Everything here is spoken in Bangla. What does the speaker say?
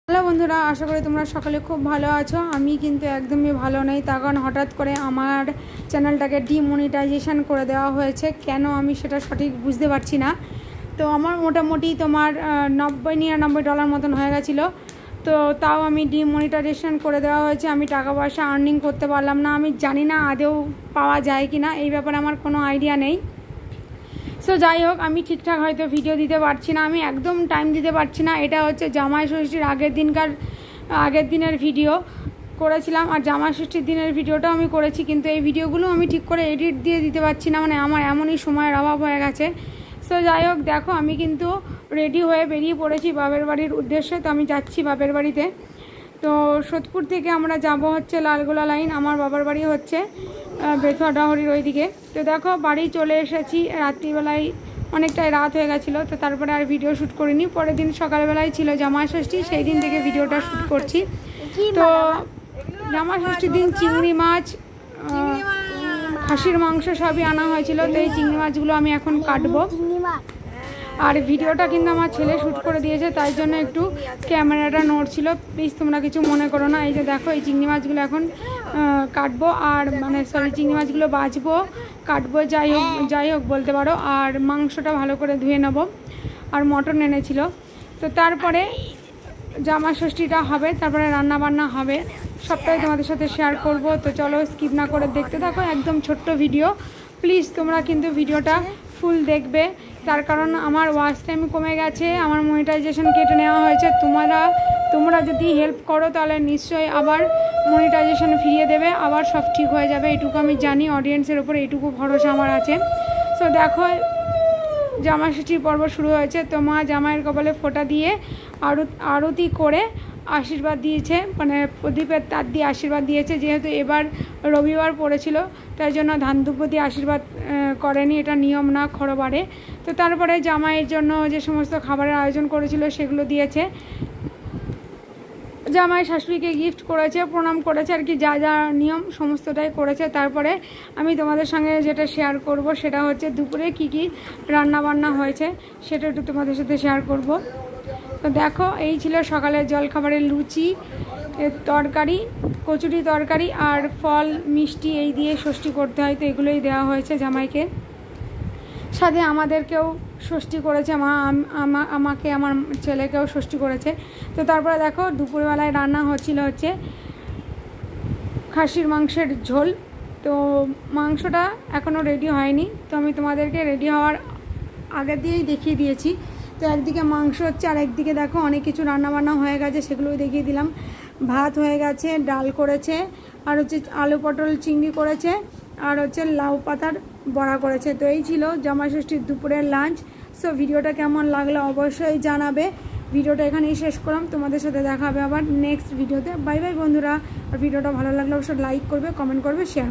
হ্যালো বন্ধুরা, আশা করি তোমরা সকলে খুব ভালো আছো। আমি কিন্তু একদমই ভালো নেই, তার কারণ হঠাৎ করে আমার চ্যানেলটাকে ডিমনিটাইজেশন করে দেওয়া হয়েছে। কেন আমি সেটা সঠিক বুঝতে পারছি না। তো আমার মোটামুটি তোমার $90-99 মতন হয়ে গেছিলো। তো তাও আমি ডিমনিটাইজেশন করে দেওয়া হয়েছে। আমি টাকা পয়সা আর্নিং করতে পারলাম না। আমি জানি না আদৌ পাওয়া যায় কি না, এই ব্যাপারে আমার কোনো আইডিয়া নেই। সো যাই হোক, আমি ঠিকঠাক হয়তো ভিডিও দিতে পারছি না, আমি একদম টাইম দিতে পারছি না। এটা হচ্ছে জামাই ষষ্ঠীর আগের দিনের ভিডিও করেছিলাম, আর জামাই ষষ্ঠীর দিনের ভিডিওটাও আমি করেছি, কিন্তু এই ভিডিওগুলো আমি ঠিক করে এডিট দিয়ে দিতে পারছি না। মানে আমার এমনই সময়ের অভাব হয়ে গেছে। সো যাই হোক, দেখো আমি কিন্তু রেডি হয়ে বেরিয়ে পড়েছি বাপের বাড়ির উদ্দেশ্যে। তো আমি যাচ্ছি বাপের বাড়িতে। তো সোদপুর থেকে আমরা যাব হচ্ছে লালগোলা লাইন। আমার বাবার বাড়ি হচ্ছে বেথুয়া ডাহরির ওইদিকে। তো দেখো বাড়ি চলে এসেছি। রাত্রিবেলায় অনেকটাই রাত হয়ে গেছিলো, তো তারপরে আর ভিডিও শ্যুট করিনি। পরের দিন সকালবেলায় ছিল জামাই ষষ্ঠী, সেই দিন থেকে ভিডিওটা শ্যুট করছি। তো জামাই ষষ্ঠীর দিন চিংড়ি মাছ, খাসির মাংস সবই আনা হয়েছিল। তো এই চিংড়ি মাছগুলো আমি এখন কাটবো। আর ভিডিওটা কিন্তু আমার ছেলে শ্যুট করে দিয়েছে, তাই জন্য একটু ক্যামেরাটা নড়ছিল, প্লিজ তোমরা কিছু মনে করো না। এই যে দেখো, এই চিংড়ি মাছগুলো এখন কাটবো, আর চিংড়ি মাছগুলো বাছবো, কাটবো, যাই হোক বলতে পারো। আর মাংসটা ভালো করে ধুয়ে নেবো, আর মটন এনেছিল। তো তারপরে জামাই ষষ্ঠীটা হবে, তারপরে রান্না বান্না হবে, সবটাই তোমাদের সাথে শেয়ার করব। তো চলো স্কিপ না করে দেখতে থাকো। একদম ছোট্ট ভিডিও, প্লিজ তোমরা কিন্তু ভিডিওটা ফুল দেখবে, তার কারণ আমার ওয়াচ টাইম কমে গেছে, আমার মনিটাইজেশন কেটে নেওয়া হয়েছে। তোমরা যদি হেল্প করো তাহলে নিশ্চয়ই আবার মনিটাইজেশন ফিরিয়ে দেবে, আবার সব ঠিক হয়ে যাবে, এটুকু আমি জানি। অডিয়েন্সের উপর এইটুকু ভরসা আমার আছে। সো দেখো, জামাই ষষ্ঠীর পর্ব শুরু হয়েছে। তো মা জামাইয়ের কপালে ফোঁটা দিয়ে আরতি করে আশীর্বাদ দিয়েছে, মানে প্রদীপের তার দিয়ে আশীর্বাদ দিয়েছে। যেহেতু এবার রবিবার পড়েছিল, তাই জন্য ধান ধূপ দিয়ে আশীর্বাদ করেনি, এটা নিয়ম না খরবারে। তো তারপরে জামাইয়ের জন্য যে সমস্ত খাবারের আয়োজন করেছিল সেগুলো দিয়েছে। জামাই শাশুড়িকে গিফট করেছে, প্রণাম করেছে, আর কি যা যা নিয়ম সমস্তটাই করেছে। তারপরে আমি তোমাদের সঙ্গে যেটা শেয়ার করব সেটা হচ্ছে দুপুরে কি কি রান্না বান্না হয়েছে, সেটা একটু তোমাদের সাথে শেয়ার করব। তো দেখো, এই ছিল সকালের জলখাবারের লুচি, তরকারি, কচুরি তরকারি, আর ফল মিষ্টি, এই দিয়ে ষষ্ঠী করতে হয়, তো এগুলোই দেওয়া হয়েছে জামাইকে। সাথে আমাদেরকেও ষষ্ঠী করেছে মা, আমাকে, আমার ছেলেকেও ষষ্ঠী করেছে। তো তারপরে দেখো দুপুরবেলায় রান্না হচ্ছে খাসির মাংসের ঝোল। তো মাংসটা এখনও রেডি হয়নি, তো আমি তোমাদেরকে রেডি হওয়ার আগে দিয়েই দেখিয়ে দিয়েছি। তো একদিকে মাংস হচ্ছে, আর একদিকে দেখো অনেক কিছু রান্নাবান্না হয়ে গেছে, সেগুলোই দেখিয়ে দিলাম। ভাত হয়ে গেছে, ডাল করেছে, আর হচ্ছে আলু পটল চিংড়ি করেছে, আর হচ্ছে লাউ পাতার বড়া করেছে। তো এই ছিল জামাই ষষ্ঠীর দুপুরের লাঞ্চ। সো ভিডিওটা কেমন লাগলো অবশ্যই জানাবে। ভিডিওটা এখানেই শেষ করলাম, তোমাদের সাথে দেখা হবে আবার নেক্সট ভিডিওতে। বাই বাই বন্ধুরা। আর ভিডিওটা ভালো লাগলে অবশ্যই লাইক করবে, কমেন্ট করবে, শেয়ার